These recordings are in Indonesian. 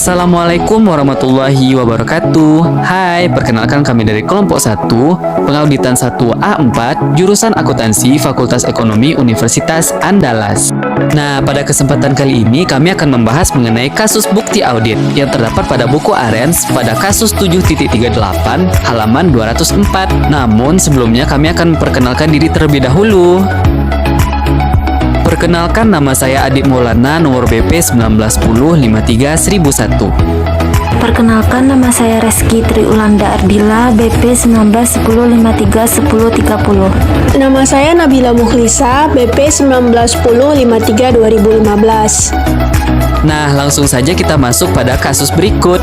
Assalamualaikum warahmatullahi wabarakatuh. Hai, perkenalkan kami dari kelompok 1, pengauditan 1A4, jurusan akuntansi Fakultas Ekonomi Universitas Andalas. Nah, pada kesempatan kali ini kami akan membahas mengenai kasus bukti audit yang terdapat pada buku Arens pada kasus 7.38 halaman 204. Namun sebelumnya kami akan memperkenalkan diri terlebih dahulu. Perkenalkan, nama saya Adib Maulana, nomor BP 1910531001. Perkenalkan, nama saya Reski Triulanda Ardila, BP 1910531030. Nama saya Nabila Mukhlisa, BP 1910532015. Nah, langsung saja kita masuk pada kasus berikut.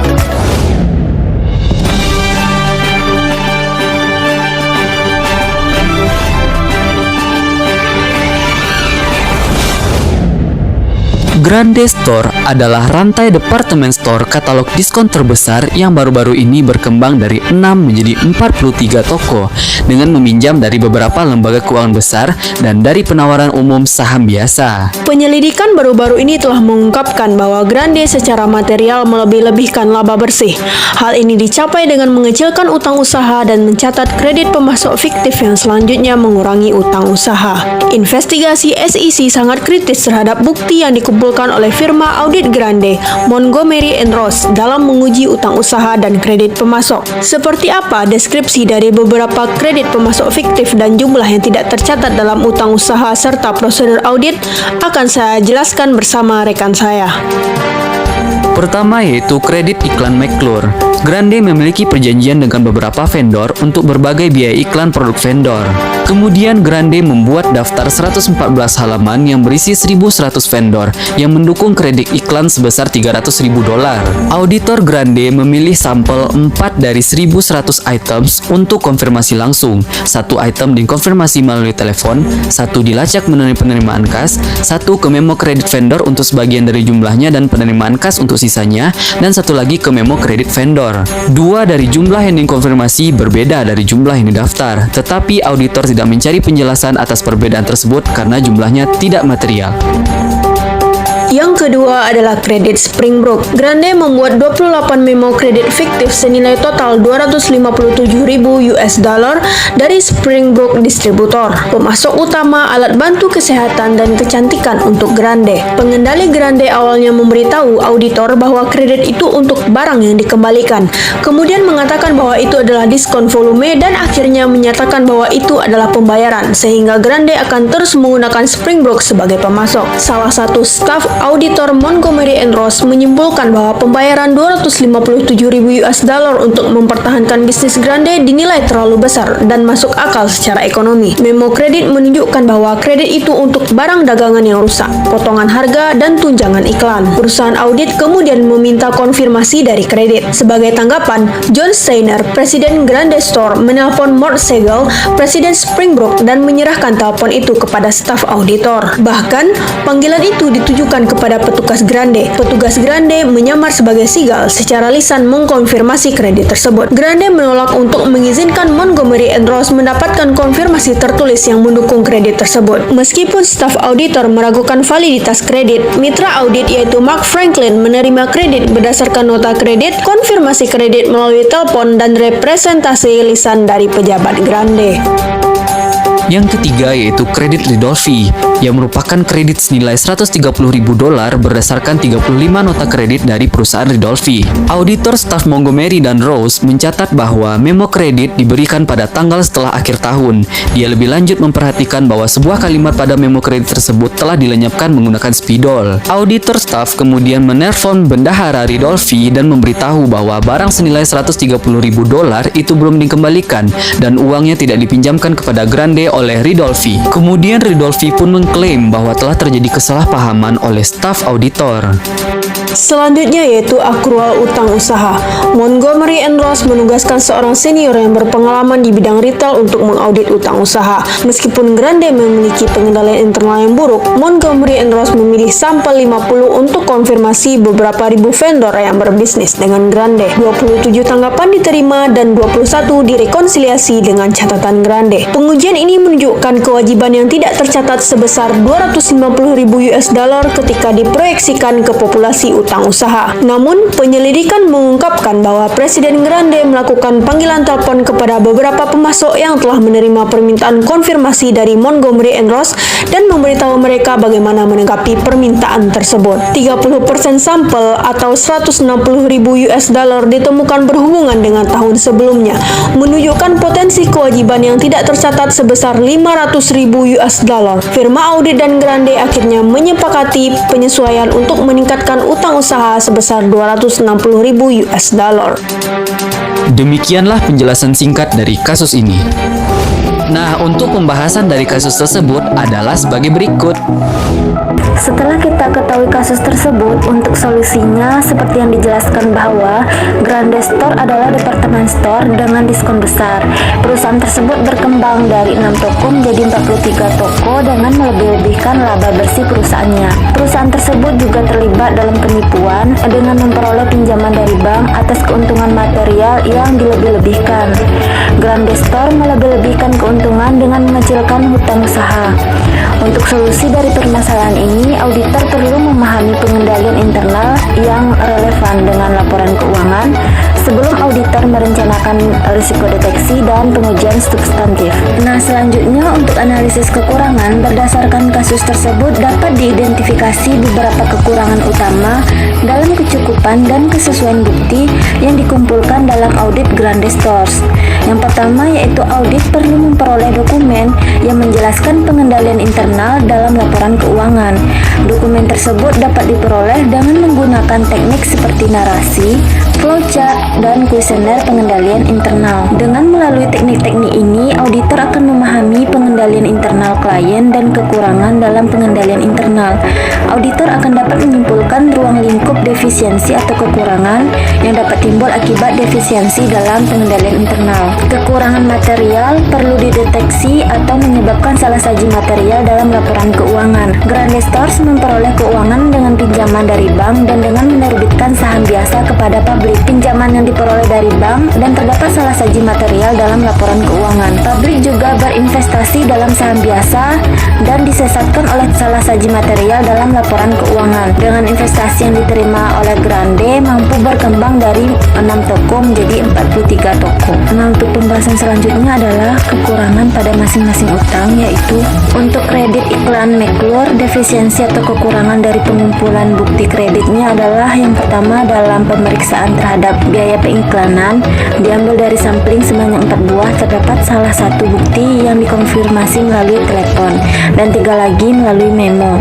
Grande Store adalah rantai departemen store katalog diskon terbesar yang baru-baru ini berkembang dari 6 menjadi 43 toko dengan meminjam dari beberapa lembaga keuangan besar dan dari penawaran umum saham biasa. Penyelidikan baru-baru ini telah mengungkapkan bahwa Grande secara material melebih-lebihkan laba bersih. Hal ini dicapai dengan mengecilkan utang usaha dan mencatat kredit pemasok fiktif yang selanjutnya mengurangi utang usaha. Investigasi SEC sangat kritis terhadap bukti yang dikumpulkan oleh firma audit Grande, Montgomery & Ross dalam menguji utang usaha dan kredit pemasok. Seperti apa deskripsi dari beberapa kredit pemasok fiktif dan jumlah yang tidak tercatat dalam utang usaha serta prosedur audit akan saya jelaskan bersama rekan saya. Pertama yaitu kredit iklan McClure. Grande memiliki perjanjian dengan beberapa vendor untuk berbagai biaya iklan produk vendor. Kemudian Grande membuat daftar 114 halaman yang berisi 1.100 vendor yang mendukung kredit iklan sebesar $300.000. Auditor Grande memilih sampel 4 dari 1.100 items untuk konfirmasi langsung. 1 item dikonfirmasi melalui telepon, 1 dilacak melalui penerimaan kas, 1 ke memo kredit vendor untuk sebagian dari jumlahnya dan penerimaan kas untuk sisanya, dan 1 lagi ke memo kredit vendor. 2 dari jumlah yang dikonfirmasi berbeda dari jumlah yang didaftar, tetapi auditor tidak mencari penjelasan atas perbedaan tersebut karena jumlahnya tidak material. Yang kedua adalah kredit Springbrook. Grande membuat 28 memo kredit fiktif senilai total $257.000 dari Springbrook Distributor, pemasok utama alat bantu kesehatan dan kecantikan untuk Grande. Pengendali Grande awalnya memberitahu auditor bahwa kredit itu untuk barang yang dikembalikan, kemudian mengatakan bahwa itu adalah diskon volume dan akhirnya menyatakan bahwa itu adalah pembayaran, sehingga Grande akan terus menggunakan Springbrook sebagai pemasok. Salah satu staf auditor Montgomery & Ross menyimpulkan bahwa pembayaran $257.000 untuk mempertahankan bisnis Grande dinilai terlalu besar dan masuk akal secara ekonomi. Memo kredit menunjukkan bahwa kredit itu untuk barang dagangan yang rusak, potongan harga, dan tunjangan iklan. Perusahaan audit kemudian meminta konfirmasi dari kredit. Sebagai tanggapan, John Steiner, Presiden Grande Store, menelpon Mort Segel, Presiden Springbrook, dan menyerahkan telepon itu kepada staf auditor. Bahkan, panggilan itu ditujukan kepada petugas Grande. Petugas Grande menyamar sebagai Segal secara lisan mengkonfirmasi kredit tersebut. Grande menolak untuk mengizinkan Montgomery & Ross mendapatkan konfirmasi tertulis yang mendukung kredit tersebut. Meskipun staf auditor meragukan validitas kredit, mitra audit yaitu Mark Franklin menerima kredit berdasarkan nota kredit, konfirmasi kredit melalui telepon, dan representasi lisan dari pejabat Grande. Yang ketiga yaitu kredit Ridolfi, yang merupakan kredit senilai $130.000 berdasarkan 35 nota kredit dari perusahaan Ridolfi. Auditor staf Montgomery dan Ross mencatat bahwa memo kredit diberikan pada tanggal setelah akhir tahun. Dia lebih lanjut memperhatikan bahwa sebuah kalimat pada memo kredit tersebut telah dilenyapkan menggunakan spidol. Auditor staf kemudian menelpon bendahara Ridolfi dan memberitahu bahwa barang senilai $130.000 itu belum dikembalikan dan uangnya tidak dipinjamkan kepada Grande oleh Ridolfi. Kemudian Ridolfi pun mengklaim bahwa telah terjadi kesalahpahaman oleh staf auditor. Selanjutnya yaitu akrual utang usaha. Montgomery & Ross menugaskan seorang senior yang berpengalaman di bidang retail untuk mengaudit utang usaha. Meskipun Grande memiliki pengendalian internal yang buruk, Montgomery & Ross memilih sampel 50 untuk konfirmasi beberapa ribu vendor yang berbisnis dengan Grande. 27 tanggapan diterima dan 21 direkonsiliasi dengan catatan Grande. Pengujian ini menunjukkan kewajiban yang tidak tercatat sebesar $250.000 ketika diproyeksikan ke populasi utang usaha. Namun, penyelidikan mengungkapkan bahwa Presiden Grande melakukan panggilan telepon kepada beberapa pemasok yang telah menerima permintaan konfirmasi dari Montgomery & Ross dan memberitahu mereka bagaimana menanggapi permintaan tersebut. 30% sampel atau 160.000 US dollar ditemukan berhubungan dengan tahun sebelumnya, menunjukkan potensi kewajiban yang tidak tercatat sebesar 500.000 US dollar. Firma audit dan Grande akhirnya menyepakati penyesuaian untuk meningkatkan utang usaha sebesar 260.000 US dollar. Demikianlah penjelasan singkat dari kasus ini. Nah, untuk pembahasan dari kasus tersebut adalah sebagai berikut. Setelah kita ketahui kasus tersebut, untuk solusinya seperti yang dijelaskan bahwa Grande Store adalah departemen store dengan diskon besar. Perusahaan tersebut berkembang dari 6 toko menjadi 43 toko dengan melebih-lebihkan laba bersih perusahaannya. Perusahaan tersebut juga terlibat dalam penipuan dengan memperoleh pinjaman dari bank atas keuntungan material yang dilebih-lebihkan. Grande Store melebih-lebihkan keuntungan dengan mengecilkan hutang usaha. Untuk solusi dari permasalahan ini, auditor perlu memahami pengendalian internal yang relevan dengan laporan keuangan sebelum auditor merencanakan risiko deteksi dan pengujian substantif. Nah, selanjutnya untuk analisis kekurangan berdasarkan kasus tersebut dapat diidentifikasi beberapa kekurangan utama dalam kecukupan dan kesesuaian bukti yang dikumpulkan dalam audit Grande Stores. Yang pertama yaitu audit perlu memperoleh dokumen yang menjelaskan pengendalian internal dalam laporan keuangan. Dokumen tersebut dapat diperoleh dengan menggunakan teknik seperti narasi, flowchart, dan kuesioner pengendalian internal. Dengan melalui teknik-teknik ini, auditor akan memahami pengendalian internal klien dan kekurangan dalam pengendalian internal. Auditor akan dapat menyimpulkan ruang lingkup defisiensi atau kekurangan yang dapat timbul akibat defisiensi dalam pengendalian internal. Kekurangan material perlu dideteksi atau menyebabkan salah saji material dalam laporan keuangan. Grande Stores memperoleh keuangan dengan pinjaman dari bank dan dengan menerbitkan saham biasa kepada publik. Pinjaman yang diperoleh dari bank dan terdapat salah saji material dalam laporan keuangan. Publik juga berinvestasi dalam saham biasa dan disesatkan oleh salah saji material dalam laporan keuangan. Dengan investasi yang diterima oleh Grande mampu berkembang dari 6 toko menjadi 43 toko. Nah, untuk pembahasan selanjutnya adalah kekurangan pada masing-masing utang, yaitu untuk kredit iklan McClure, defisiensi atau kekurangan dari pengumpulan bukti kreditnya adalah yang pertama dalam pemeriksaan terhadap biaya pengiklanan diambil dari sampling sebanyak 4 buah, terdapat salah satu bukti yang dikonfirmasi melalui telepon dan 3 lagi melalui memo.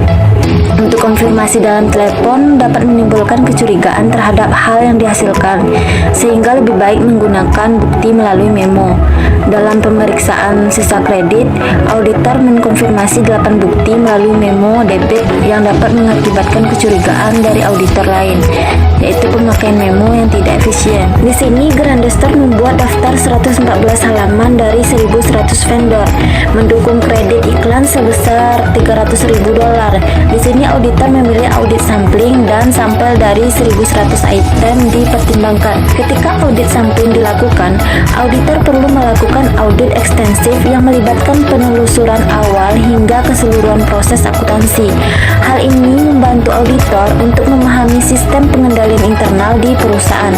Untuk konfirmasi dalam telepon dapat menimbulkan kecurigaan terhadap hal yang dihasilkan, sehingga lebih baik menggunakan bukti melalui memo. Dalam pemeriksaan sisa kredit, auditor mengkonfirmasi 8 bukti melalui memo debit yang dapat mengakibatkan kecurigaan dari auditor lain, yaitu pemakaian memo yang tidak efisien. Di sini Grande Store membuat daftar 114 halaman dari 1.100 vendor, mendukung kredit iklan sebesar $300.000. Di sini auditor memilih audit sampling dan sampel dari 1.100 item dipertimbangkan. Ketika audit sampling dilakukan, auditor perlu melakukan audit ekstensif yang melibatkan penelusuran awal hingga keseluruhan proses akuntansi. Hal ini membantu auditor untuk memahami sistem pengendalian internal di perusahaan.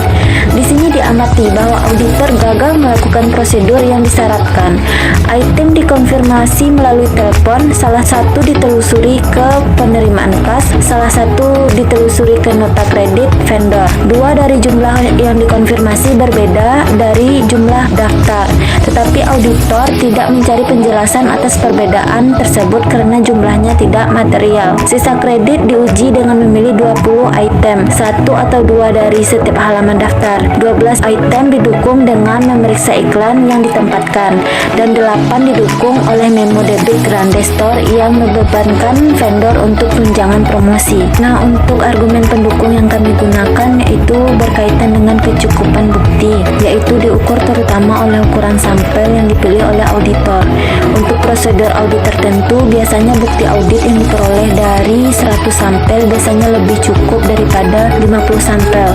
Di sini diamati bahwa auditor gagal melakukan prosedur yang disyaratkan. Item dikonfirmasi melalui telepon, salah satu ditelusuri ke penerimaan kas, salah satu ditelusuri ke nota kredit vendor. 2 dari jumlah yang dikonfirmasi berbeda dari jumlah daftar, tetapi auditor tidak mencari penjelasan atas perbedaan tersebut karena jumlahnya tidak material. Sisa kredit diuji dengan memilih 20 item, 1 atau 2 dari setiap halaman daftar. 12 item didukung dengan memeriksa iklan yang ditempatkan, dan 8 didukung oleh memo debit Grande Store yang membebankan vendor untuk tunjangan promosi. Nah, untuk argumen pendukung yang kami gunakan yaitu berkaitan dengan kecukupan bukti, yaitu diukur terutama oleh ukuran sampel yang dipilih oleh auditor. Untuk prosedur audit tertentu, biasanya bukti audit yang diperoleh dari 100 sampel biasanya lebih cukup daripada 50 sampel.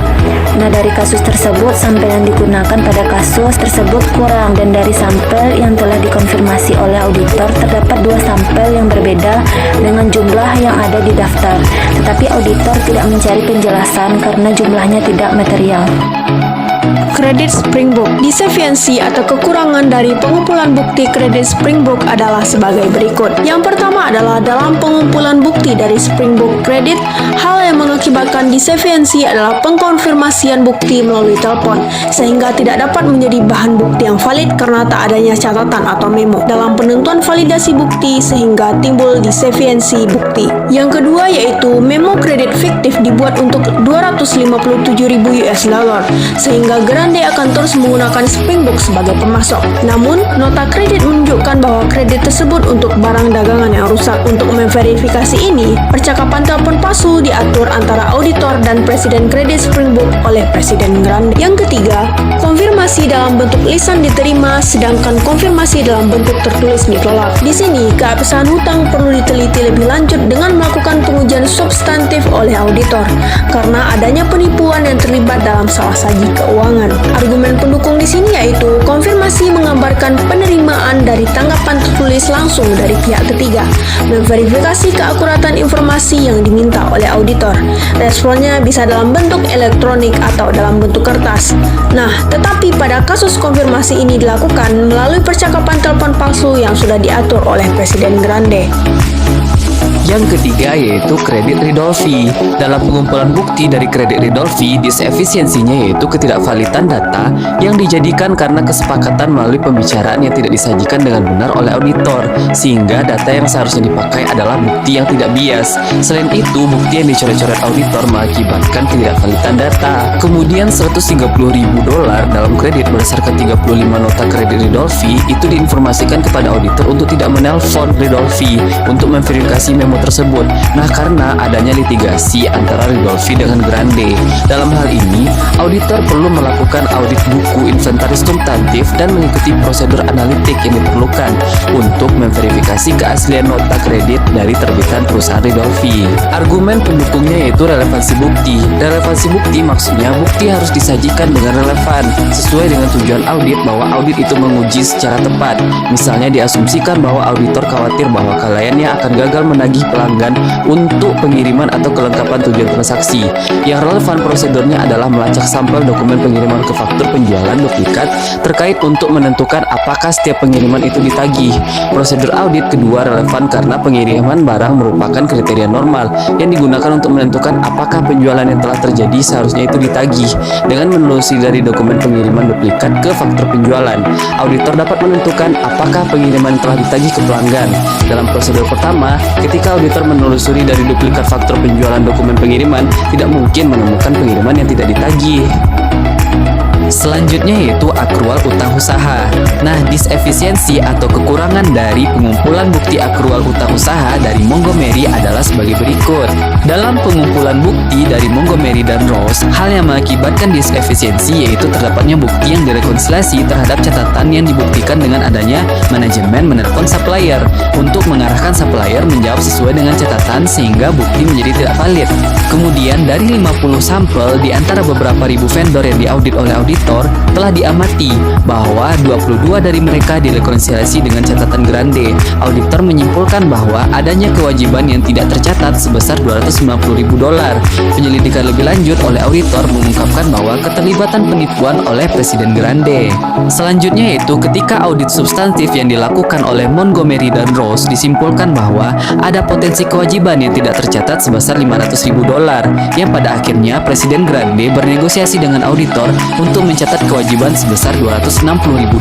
Nah, dari kasus tersebut, sampel yang digunakan pada kasus tersebut kurang, dan dari sampel yang telah dikonfirmasi oleh auditor terdapat dua sampel yang berbeda dengan jumlah yang ada di daftar, tetapi auditor tidak mencari penjelasan karena jumlahnya tidak material. Kredit Springbok. Disefisiensi atau kekurangan dari pengumpulan bukti kredit Springbok adalah sebagai berikut. Yang pertama adalah dalam pengumpulan bukti dari Springbok kredit, hal yang mengakibatkan disefisiensi adalah pengkonfirmasian bukti melalui telepon, sehingga tidak dapat menjadi bahan bukti yang valid karena tak adanya catatan atau memo dalam penentuan validasi bukti sehingga timbul disefisiensi bukti. Yang kedua yaitu memo kredit fiktif dibuat untuk 257.000 US dollar, sehingga Grande akan terus menggunakan Springbok sebagai pemasok. Namun, nota kredit menunjukkan bahwa kredit tersebut untuk barang dagangan yang rusak. Untuk memverifikasi ini, percakapan telepon palsu diatur antara auditor dan presiden kredit Springbok oleh Presiden Grande. Yang ketiga, konfirmasi dalam bentuk lisan diterima, sedangkan konfirmasi dalam bentuk tertulis ditolak. Di sini, keabsahan hutang perlu diteliti lebih lanjut dengan melakukan pengujian substantif oleh auditor, karena adanya penipuan yang terlibat dalam salah saji keuangan. Argumen pendukung di sini yaitu konfirmasi menggambarkan penerimaan dari tanggapan tertulis langsung dari pihak ketiga, memverifikasi keakuratan informasi yang diminta oleh auditor. Responnya bisa dalam bentuk elektronik atau dalam bentuk kertas. Nah, tetapi pada kasus konfirmasi ini dilakukan melalui percakapan telepon palsu yang sudah diatur oleh Presiden Grande. Yang ketiga yaitu kredit Ridolfi. Dalam pengumpulan bukti dari kredit Ridolfi, disefisiensinya yaitu ketidakvalidan data yang dijadikan karena kesepakatan melalui pembicaraan yang tidak disajikan dengan benar oleh auditor, sehingga data yang seharusnya dipakai adalah bukti yang tidak bias. Selain itu, bukti yang dicoret-coret auditor mengakibatkan ketidakvalidan data. Kemudian $130.000 dalam kredit berdasarkan 35 nota kredit Ridolfi itu diinformasikan kepada auditor untuk tidak menelpon Ridolfi untuk memverifikasi memo tersebut. Nah, karena adanya litigasi antara Ridolfi dengan Grande. Dalam hal ini, auditor perlu melakukan audit buku inventaris substantif dan mengikuti prosedur analitik yang diperlukan untuk memverifikasi keaslian nota kredit dari terbitan perusahaan Ridolfi. Argumen pendukungnya yaitu relevansi bukti. Relevansi bukti maksudnya bukti harus disajikan dengan relevan sesuai dengan tujuan audit, bahwa audit itu menguji secara tepat. Misalnya diasumsikan bahwa auditor khawatir bahwa kliennya akan gagal menagih pelanggan untuk pengiriman atau kelengkapan tujuan transaksi. Yang relevan prosedurnya adalah melacak sampel dokumen pengiriman ke faktur penjualan duplikat terkait untuk menentukan apakah setiap pengiriman itu ditagih. Prosedur audit kedua relevan karena pengiriman barang merupakan kriteria normal yang digunakan untuk menentukan apakah penjualan yang telah terjadi seharusnya itu ditagih. Dengan menelusuri dari dokumen pengiriman duplikat ke faktur penjualan, auditor dapat menentukan apakah pengiriman telah ditagih ke pelanggan. Dalam prosedur pertama, ketika auditor menelusuri dari duplikat faktur penjualan dokumen pengiriman, tidak mungkin menemukan pengiriman yang tidak ditagih. Selanjutnya yaitu akrual utang usaha. Nah, disefisiensi atau kekurangan dari pengumpulan bukti akrual utang usaha dari Montgomery adalah sebagai berikut. Dalam pengumpulan bukti dari Montgomery dan Ross, hal yang mengakibatkan disefisiensi yaitu terdapatnya bukti yang direkonsiliasi terhadap catatan yang dibuktikan dengan adanya manajemen menelpon supplier untuk mengarahkan supplier menjawab sesuai dengan catatan sehingga bukti menjadi tidak valid. Kemudian dari 50 sampel di antara beberapa ribu vendor yang diaudit oleh auditor telah diamati bahwa 22 dari mereka direkonsiliasi dengan catatan Grande. Auditor menyimpulkan bahwa adanya kewajiban yang tidak tercatat sebesar $290.000. Penyelidikan lebih lanjut oleh auditor mengungkapkan bahwa keterlibatan penipuan oleh Presiden Grande. Selanjutnya yaitu ketika audit substantif yang dilakukan oleh Montgomery dan Ross disimpulkan bahwa ada potensi kewajiban yang tidak tercatat sebesar $500.000, yang pada akhirnya Presiden Grande bernegosiasi dengan auditor untuk mencatat kewajiban sebesar $260.000.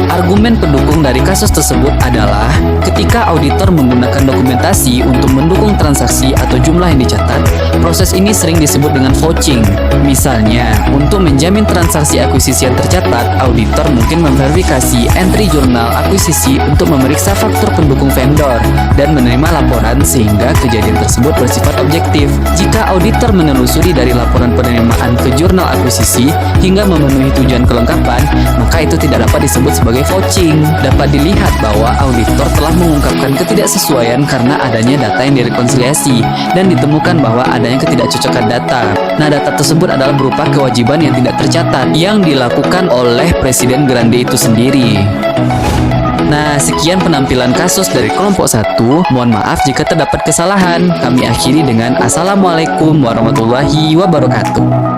Argumen pendukung dari kasus tersebut adalah ketika auditor menggunakan dokumentasi untuk mendukung transaksi atau jumlah yang dicatat, proses ini sering disebut dengan vouching. Misalnya, untuk menjamin transaksi akuisisi yang tercatat, auditor mungkin memverifikasi entry jurnal akuisisi untuk memeriksa faktur pendukung vendor dan menerima laporan sehingga kejadian tersebut bersifat objektif. Jika auditor menelusuri dari laporan penerimaan ke jurnal akuisisi hingga memenuhi tujuan kelengkapan, maka itu tidak dapat disebut sebagai vouching. Dapat dilihat bahwa auditor telah mengungkapkan ketidaksesuaian karena adanya data yang direkonsiliasi dan ditemukan bahwa adanya ketidakcocokan data. Nah, data tersebut adalah berupa kewajiban yang tidak tercatat yang dilakukan oleh Presiden Grande itu sendiri. Nah, sekian penampilan kasus dari kelompok 1. Mohon maaf jika terdapat kesalahan. Kami akhiri dengan Assalamualaikum warahmatullahi wabarakatuh.